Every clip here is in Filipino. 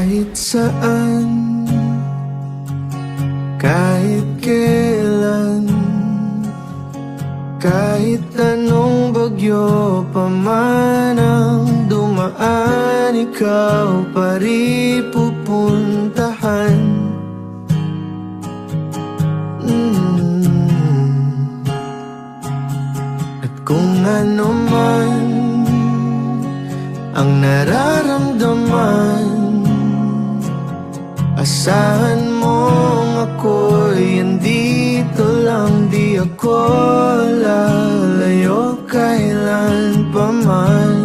Kahit saan, kahit kailan, kahit anong bagyo pa man ang dumaan, ikaw pa rin pupuntahan. At kung ano man ang nararamdaman, asahan mong ako'y andito lang. Di ako lalayo kailan pa man,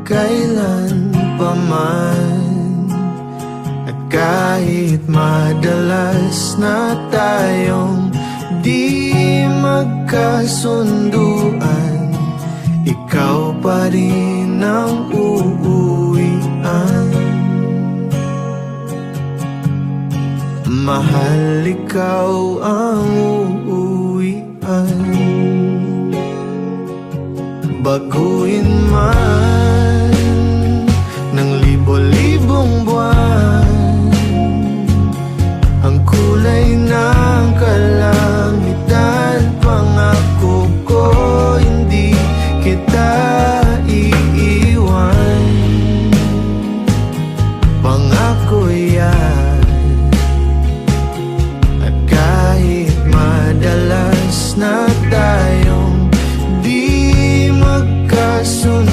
kailan pa man. At kahit madalas na tayong di magkasunduan, ikaw pa rin ang uuwian. Mahal, ikaw ang uuwian. Baguhin man ng libo-libong buwan ang kulay ng kalangitan, pangako ko hindi kita iiwan. Pangako yan. At kahit madalas na tayong di magkasunod,